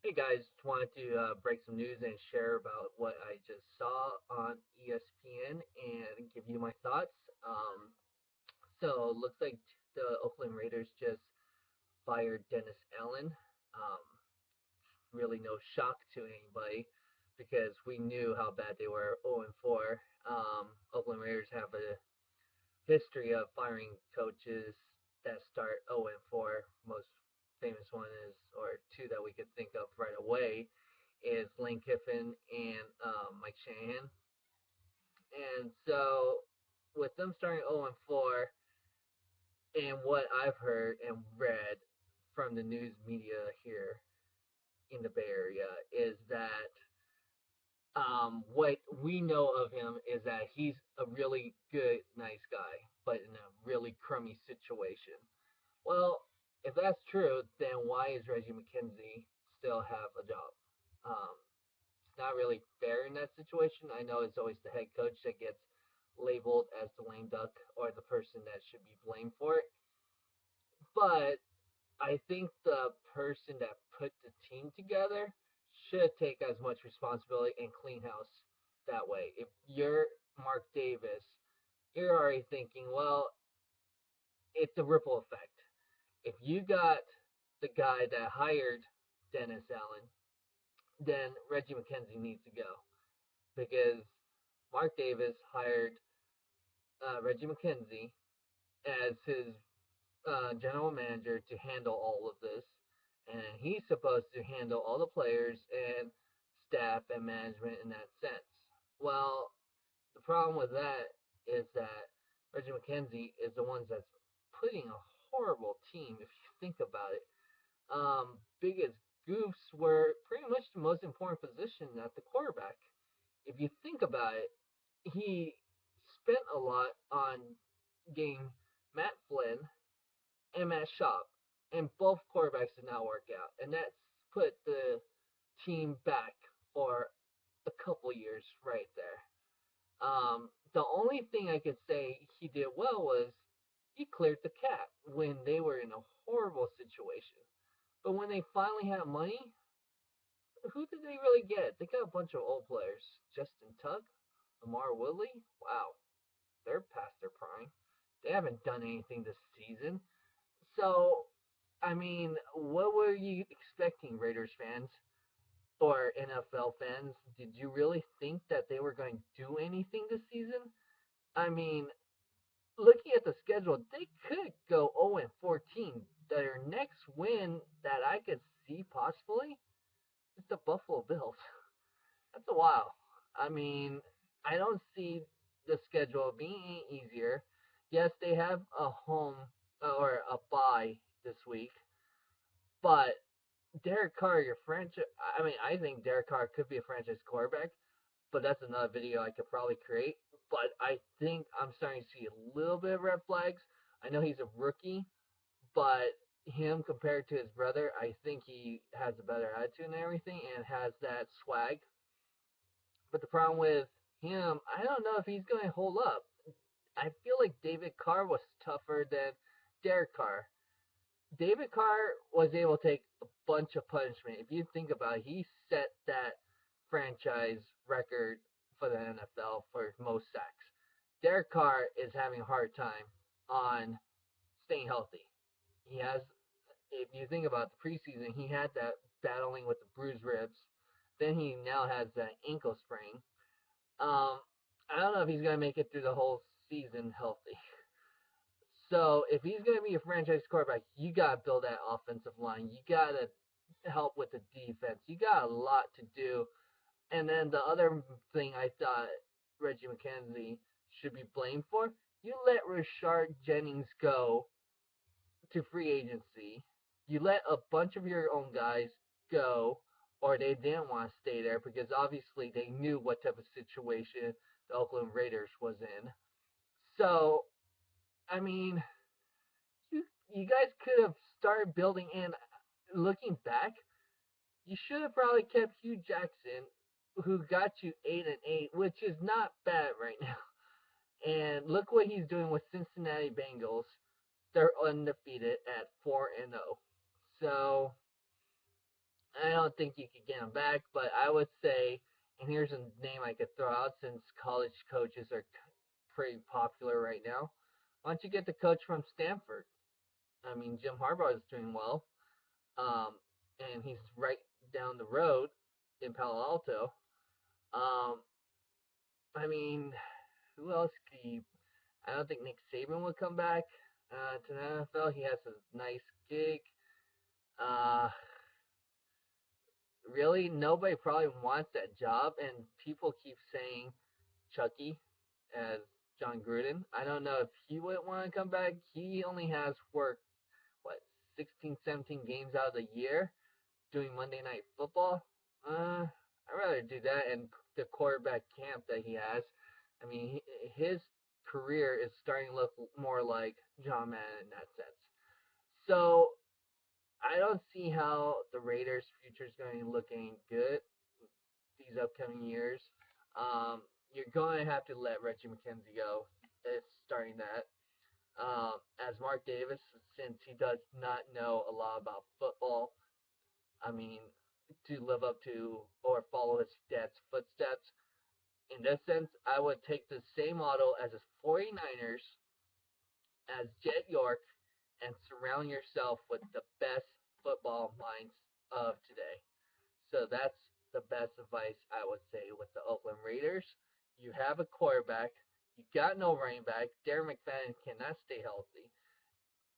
Hey guys, just wanted to break some news and share about what I just saw on ESPN and give you my thoughts. So it looks like the Oakland Raiders just fired Dennis Allen. Um, really no shock to anybody because we knew how bad they were 0-4. Oakland Raiders have a history of firing coaches that start 0-4. Most famous one is, or two that we could think of right away, is Lane Kiffin and Mike Shanahan. And so with them starting 0-4, and what I've heard and read from the news media here in the Bay Area is that what we know of him is that he's a really good, nice guy, but in a really crummy situation. Well, if that's true, then why is Reggie McKenzie still have a job? Um, it's not really fair in that situation. I know it's always the head coach that gets labeled as the lame duck or the person that should be blamed for it. But I think the person that put the team together should take as much responsibility and clean house that way. If you're Mark Davis, you're already thinking, well, it's a ripple effect. If you got the guy that hired Dennis Allen, then Reggie McKenzie needs to go because Mark Davis hired Reggie McKenzie as his general manager to handle all of this, and he's supposed to handle all the players and staff and management in that sense. Well, the problem with that is that Reggie McKenzie is the one that's putting a horrible team if you think about it. Biggest goofs were pretty much the most important position at the quarterback. If you think about it, he spent a lot on getting Matt Flynn and Matt Schaub, and both quarterbacks did not work out, and that's put the team back for a couple years right there. The only thing I could say he did well was he cleared the cap when they were in a horrible situation. But when they finally had money, who did they really get? They got a bunch of old players. Justin Tuck, Lamar Woodley. Wow, they're past their prime. They haven't done anything this season. So, I mean, what were you expecting, Raiders fans or NFL fans? Did you really think that they were going to do anything this season? I mean, looking at the schedule, they could go 0-14. Their next win that I could see possibly is the Buffalo Bills. That's a while. I mean, I don't see the schedule being any easier. Yes, they have a home or a bye this week, but Derek Carr, your franchise. I mean, I think Derek Carr could be a franchise quarterback, but that's another video I could probably create. But I think I'm starting to see a little bit of red flags. I know he's a rookie, but him compared to his brother, I think he has a better attitude and everything and has that swag. But the problem with him, I don't know if he's going to hold up. I feel like David Carr was tougher than Derek Carr. David Carr was able to take a bunch of punishment. If you think about it, he set that franchise record for the NFL for most sacks. Derek Carr is having a hard time on staying healthy. He has, if you think about the preseason, he had that battling with the bruised ribs. Then he now has that ankle sprain. Um, I don't know if he's going to make it through the whole season healthy. So if he's going to be a franchise quarterback, you got to build that offensive line. You got to help with the defense. You got a lot to do. And then the other thing I thought Reggie McKenzie should be blamed for, you let Rashard Jennings go to free agency. You let a bunch of your own guys go, or they didn't want to stay there because obviously they knew what type of situation the Oakland Raiders was in. So, I mean, you guys could have started building in. Looking back, you should have probably kept Hugh Jackson, who got you 8-8, which is not bad right now. And look what he's doing with Cincinnati Bengals. They're undefeated at 4-0. So I don't think you could get him back, but I would say, and here's a name I could throw out since college coaches are pretty popular right now. Why don't you get the coach from Stanford? I mean, Jim Harbaugh is doing well, um, and he's right down the road in Palo Alto. Um, I mean, who else could you? I don't think Nick Saban would come back to the NFL. He has a nice gig. Uh, really, nobody probably wants that job, and people keep saying Chucky as John Gruden. I don't know if he would want to come back. He only has worked, what, 16, 17 games out of the year doing Monday Night Football. I'd rather do that and the quarterback camp that he has. I mean, his career is starting to look more like John Madden in that sense. So I don't see how the Raiders' future is going to be looking good these upcoming years. Um, you're going to have to let Reggie McKenzie go. It's starting that. As Mark Davis, since he does not know a lot about football, I mean, to live up to or follow his dad's footsteps. In this sense, I would take the same model as his 49ers, as Jet York, and surround yourself with the best football minds of today. So that's the best advice I would say with the Oakland Raiders. You have a quarterback. You got no running back. Darren McFadden cannot stay healthy.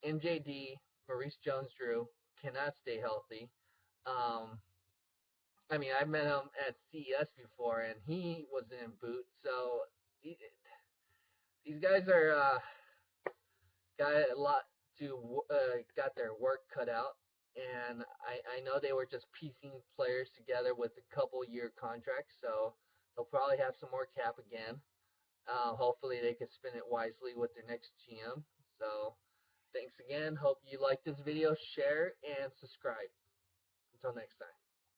MJD, Maurice Jones-Drew cannot stay healthy. Um, I mean, I met him at CES before, and he was in boot. So these guys are got a lot to got their work cut out, and I know they were just piecing players together with a couple year contracts, so they'll probably have some more cap again. Hopefully they can spend it wisely with their next GM. So thanks again. Hope you like this video, share, and subscribe. Until next time.